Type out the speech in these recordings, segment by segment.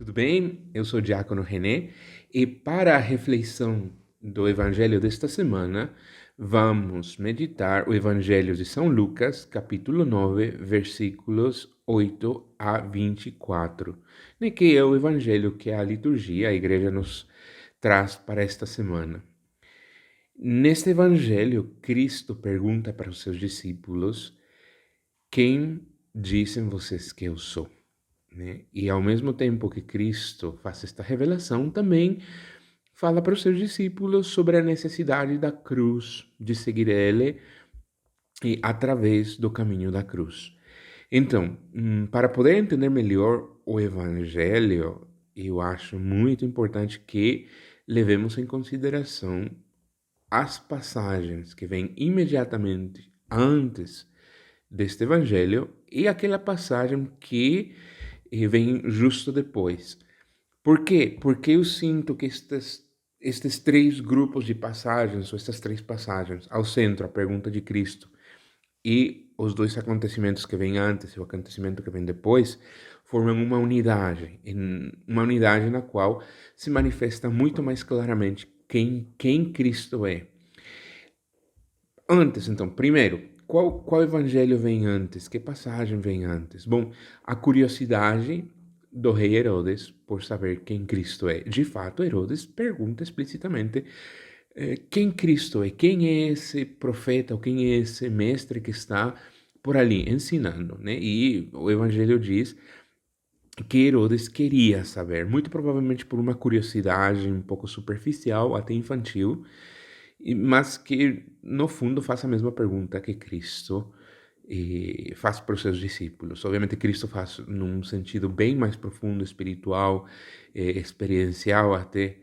Tudo bem? Eu sou o Diácono René e para a reflexão do Evangelho desta semana, vamos meditar o Evangelho de São Lucas, capítulo 9, versículos 8 a 24, né, que é o Evangelho que a liturgia, a igreja nos traz para esta semana. Neste Evangelho, Cristo pergunta para os seus discípulos: quem dizem vocês que eu sou? Né? E ao mesmo tempo que Cristo faz esta revelação, também fala para os seus discípulos sobre a necessidade da cruz, de seguir Ele e através do caminho da cruz. Então, para poder entender melhor o Evangelho, eu acho muito importante que levemos em consideração as passagens que vêm imediatamente antes deste Evangelho e aquela passagem que vem justo depois. Por quê? Porque eu sinto que estes três grupos de passagens, ou estas três passagens, ao centro, a pergunta de Cristo, e os dois acontecimentos que vêm antes e o acontecimento que vem depois, formam uma unidade na qual se manifesta muito mais claramente quem Cristo é. Antes, então, primeiro, qual evangelho vem antes? Que passagem vem antes? Bom, a curiosidade do rei Herodes por saber quem Cristo é. De fato, Herodes pergunta explicitamente quem Cristo é, quem é esse profeta, ou quem é esse mestre que está por ali ensinando, né? E o evangelho diz que Herodes queria saber, muito provavelmente por uma curiosidade um pouco superficial, até infantil, mas que no fundo faz a mesma pergunta que Cristo faz para os seus discípulos. Obviamente Cristo faz num sentido bem mais profundo, espiritual, experiencial até.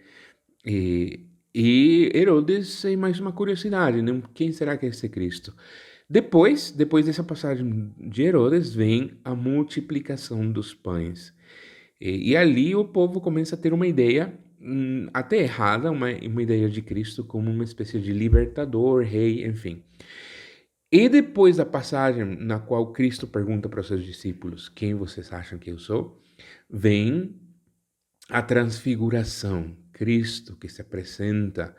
E Herodes é mais uma curiosidade, né? Quem será que é esse Cristo? Depois dessa passagem de Herodes, vem a multiplicação dos pães. E ali o povo começa a ter uma ideia, até errada, uma ideia de Cristo como uma espécie de libertador, rei, enfim. E depois da passagem na qual Cristo pergunta para os seus discípulos: quem vocês acham que eu sou? Vem a transfiguração. Cristo que se apresenta,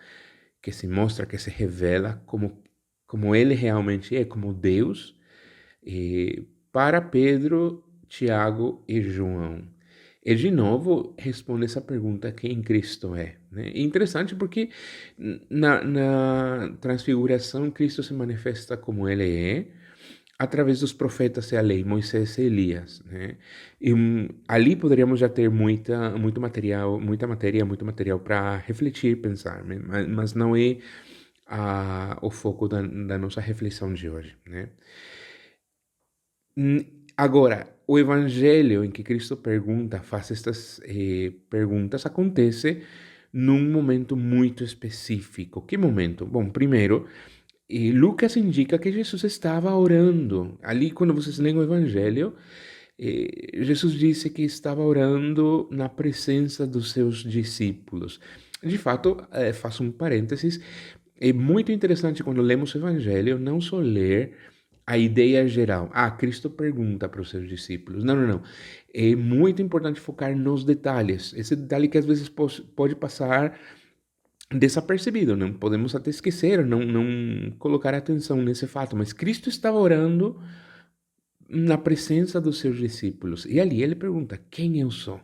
que se mostra, que se revela como ele realmente é, como Deus, para Pedro, Tiago e João. E de novo responde essa pergunta: quem Cristo é? Né? É interessante porque na transfiguração Cristo se manifesta como ele é, através dos profetas e a lei, Moisés e Elias, né? E ali poderíamos já ter muito material, muito material para refletir, pensar, né? Mas não é o foco da nossa reflexão de hoje, né? Agora, o evangelho em que Cristo faz estas perguntas, acontece num momento muito específico. Que momento? Bom, primeiro, Lucas indica que Jesus estava orando. Ali, quando vocês leem o evangelho, Jesus disse que estava orando na presença dos seus discípulos. De fato, faço um parênteses, é muito interessante quando lemos o evangelho não só ler a ideia geral. Cristo pergunta para os seus discípulos. Não, não, não. É muito importante focar nos detalhes. Esse detalhe que às vezes pode passar desapercebido, não podemos até esquecer, não colocar atenção nesse fato, mas Cristo estava orando na presença dos seus discípulos. E ali ele pergunta: quem eu sou?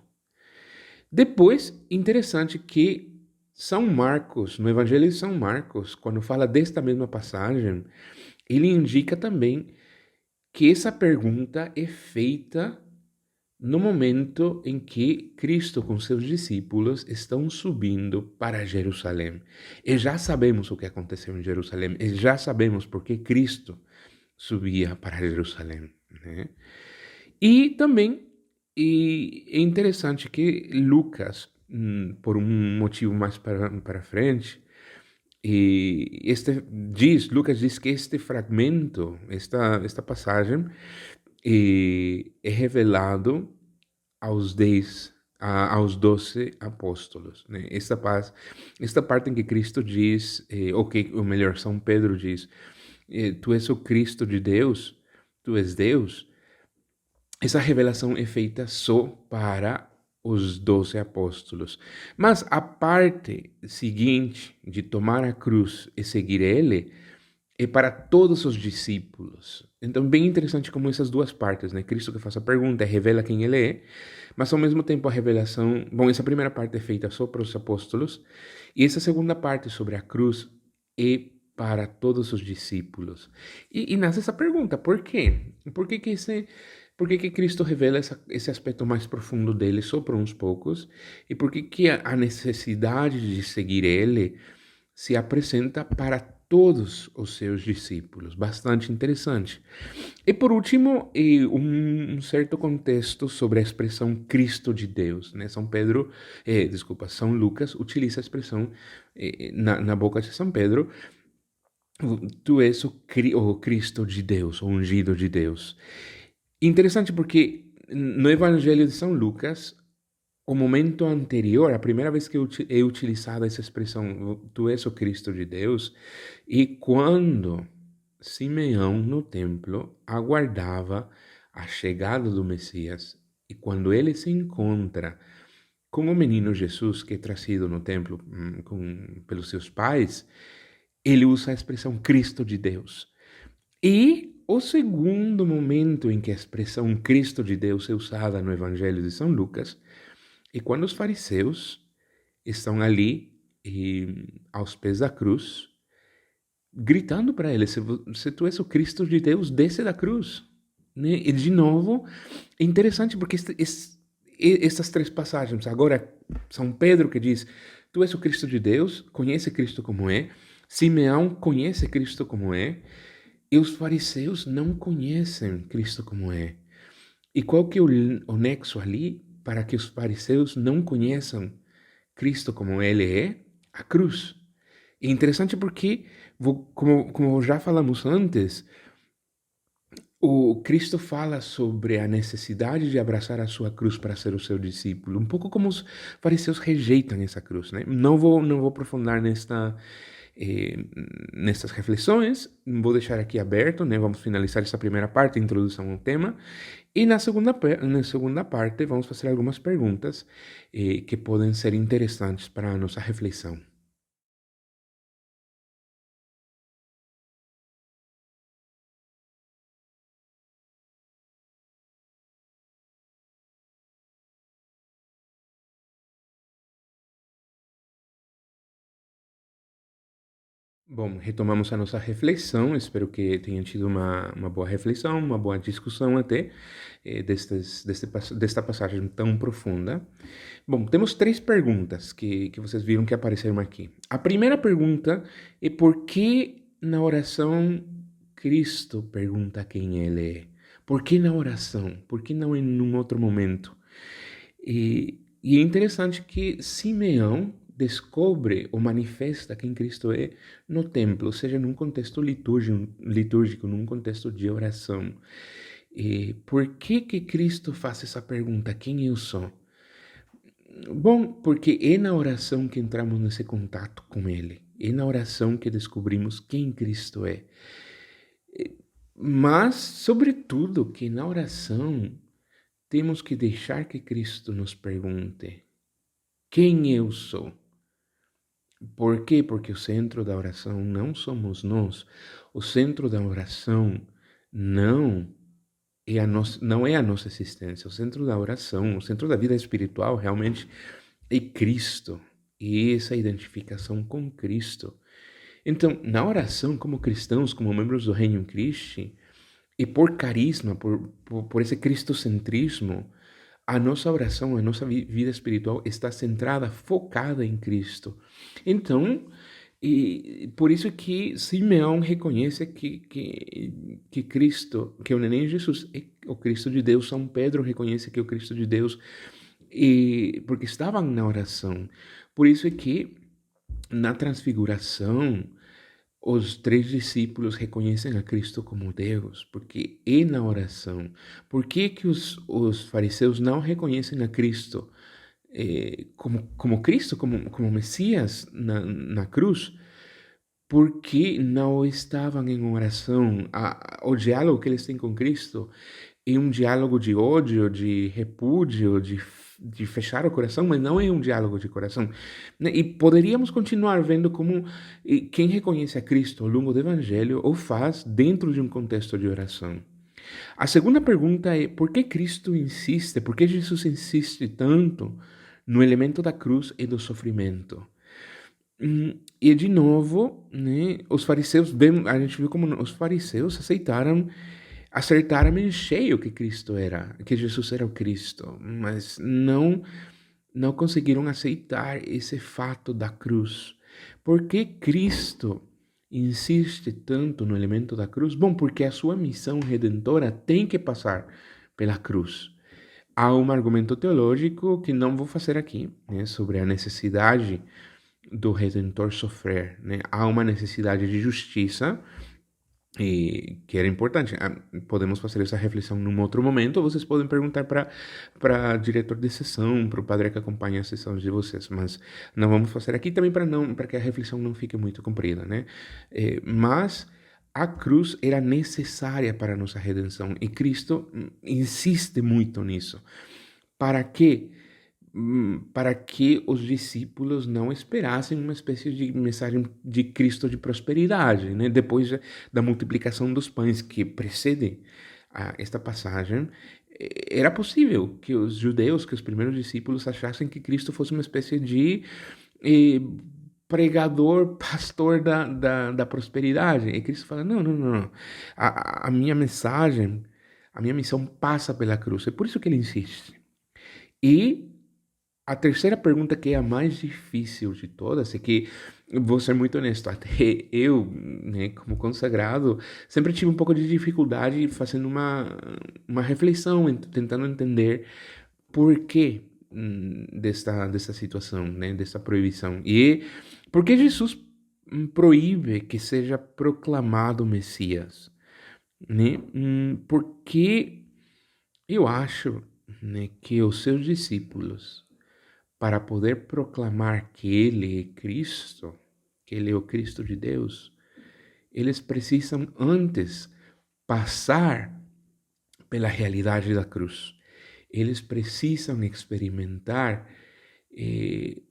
Depois, interessante que São Marcos, no Evangelho de São Marcos, quando fala desta mesma passagem, ele indica também que essa pergunta é feita no momento em que Cristo com seus discípulos estão subindo para Jerusalém. E já sabemos o que aconteceu em Jerusalém, e já sabemos por que Cristo subia para Jerusalém, né? E também é interessante que Lucas, por um motivo mais para frente, Lucas diz que este fragmento, esta passagem, é revelado aos 12 apóstolos, né? Esta parte em que Cristo diz, ou melhor, São Pedro diz, tu és o Cristo de Deus, tu és Deus. Essa revelação é feita só para os 12 apóstolos. Mas a parte seguinte de tomar a cruz e seguir ele é para todos os discípulos. Então, bem interessante como essas duas partes, né? Cristo que faz a pergunta, revela quem ele é, mas ao mesmo tempo a revelação, bom, essa primeira parte é feita só para os apóstolos, e essa segunda parte sobre a cruz é para todos os discípulos. E nasce essa pergunta, por quê? Por que Cristo revela esse aspecto mais profundo dele só para uns poucos? E por que a necessidade de seguir ele se apresenta para todos os seus discípulos? Bastante interessante. E por último, um certo contexto sobre a expressão Cristo de Deus, né? São Lucas utiliza a expressão na boca de São Pedro, tu és o Cristo de Deus, o ungido de Deus. Interessante porque no Evangelho de São Lucas, o momento anterior, a primeira vez que é utilizada essa expressão, tu és o Cristo de Deus, e quando Simeão no templo aguardava a chegada do Messias, e quando ele se encontra com o menino Jesus que é trazido no templo pelos seus pais, ele usa a expressão Cristo de Deus. E o segundo momento em que a expressão Cristo de Deus é usada no Evangelho de São Lucas é quando os fariseus estão ali aos pés da cruz, gritando para ele, se tu és o Cristo de Deus, desce da cruz. Né? E de novo, é interessante porque essas três passagens, agora São Pedro que diz, tu és o Cristo de Deus, conhece Cristo como é, Simeão conhece Cristo como é, e os fariseus não conhecem Cristo como é. E qual que é o nexo ali para que os fariseus não conheçam Cristo como ele é? A cruz. É interessante porque, como já falamos antes, o Cristo fala sobre a necessidade de abraçar a sua cruz para ser o seu discípulo, um pouco como os fariseus rejeitam essa cruz, né? Não vou aprofundar eh, nessas reflexões, vou deixar aqui aberto, né? Vamos finalizar essa primeira parte, a introdução ao tema, e na segunda parte vamos fazer algumas perguntas que podem ser interessantes para a nossa reflexão. Bom, retomamos a nossa reflexão. Espero que tenha tido uma boa reflexão, uma boa discussão até desta passagem tão profunda. Bom, temos três perguntas que vocês viram que apareceram aqui. A primeira pergunta é por que na oração Cristo pergunta quem Ele é? Por que na oração? Por que não em um outro momento? E é interessante que Simeão descobre ou manifesta quem Cristo é no templo, ou seja, num contexto litúrgico, num contexto de oração. E por que Cristo faz essa pergunta, quem eu sou? Bom, porque é na oração que entramos nesse contato com Ele, é na oração que descobrimos quem Cristo é. Mas, sobretudo, que na oração temos que deixar que Cristo nos pergunte quem eu sou. Por quê? Porque o centro da oração não somos nós. O centro da oração não não é a nossa existência. O centro da oração, o centro da vida espiritual realmente é Cristo. E essa identificação com Cristo. Então, na oração, como cristãos, como membros do Reino Christi, e por carisma, por esse cristocentrismo, a nossa oração, a nossa vida espiritual está centrada, focada em Cristo. Então, e por isso que Simeão reconhece que Cristo, que o neném Jesus é o Cristo de Deus. São Pedro reconhece que é o Cristo de Deus, e porque estavam na oração. Por isso é que na transfiguração os três discípulos reconhecem a Cristo como Deus, porque é na oração. Por que os fariseus não reconhecem a Cristo como Cristo, como Messias na cruz? Porque não estavam em oração. O diálogo que eles têm com Cristo é um diálogo de ódio, de repúdio, de fechar o coração, mas não é um diálogo de coração, né? E poderíamos continuar vendo como quem reconhece a Cristo ao longo do Evangelho o faz dentro de um contexto de oração. A segunda pergunta é: por que Cristo insiste, por que Jesus insiste tanto no elemento da cruz e do sofrimento? E de novo, né, os fariseus, a gente viu como os fariseus acertaram em cheio que Cristo era, que Jesus era o Cristo, mas não conseguiram aceitar esse fato da cruz. Por que Cristo insiste tanto no elemento da cruz? Bom, porque a sua missão redentora tem que passar pela cruz. Há um argumento teológico que não vou fazer aqui, né, sobre a necessidade do Redentor sofrer, né? Há uma necessidade de justiça e que era importante. Podemos fazer essa reflexão num outro momento, ou vocês podem perguntar para diretor de sessão, para o padre que acompanha as sessões de vocês, mas não vamos fazer aqui também para que a reflexão não fique muito comprida, né? Mas a cruz era necessária para a nossa redenção e Cristo insiste muito nisso. Para quê? Para que os discípulos não esperassem uma espécie de mensagem de Cristo de prosperidade, né? Depois da multiplicação dos pães que precede esta passagem, era possível que os judeus, que os primeiros discípulos achassem que Cristo fosse uma espécie de eh, pregador, pastor da prosperidade. E Cristo fala, não. A minha mensagem, a minha missão passa pela cruz. É por isso que ele insiste. E a terceira pergunta, que é a mais difícil de todas, é que, vou ser muito honesto, até eu, né, como consagrado, sempre tive um pouco de dificuldade fazendo uma reflexão, tentando entender por que dessa situação, né, dessa proibição. E por que Jesus proíbe que seja proclamado o Messias? Né? Porque eu acho, né, que os seus discípulos, para poder proclamar que Ele é Cristo, que Ele é o Cristo de Deus, eles precisam antes passar pela realidade da cruz. Eles precisam experimentar eh,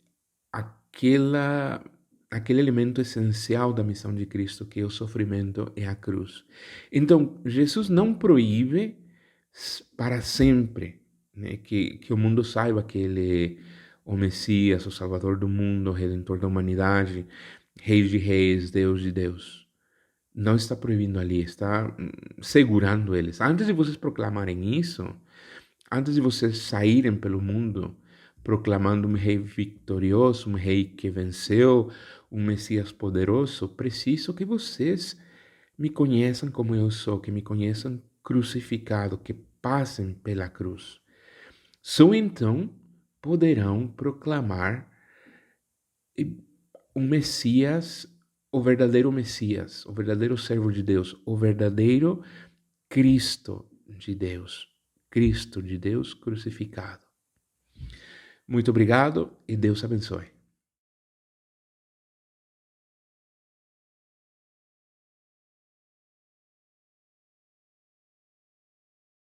aquele elemento essencial da missão de Cristo, que é o sofrimento e a cruz. Então, Jesus não proíbe para sempre, né, que o mundo saiba que Ele é o Messias, o Salvador do mundo, o Redentor da humanidade, Rei de reis, Deus de Deus. Não está proibindo ali, está segurando eles. Antes de vocês proclamarem isso, antes de vocês saírem pelo mundo proclamando um rei vitorioso, um rei que venceu, um Messias poderoso, preciso que vocês me conheçam como eu sou, que me conheçam crucificado, que passem pela cruz. Só então poderão proclamar um Messias, o verdadeiro servo de Deus, o verdadeiro Cristo de Deus crucificado. Muito obrigado e Deus abençoe.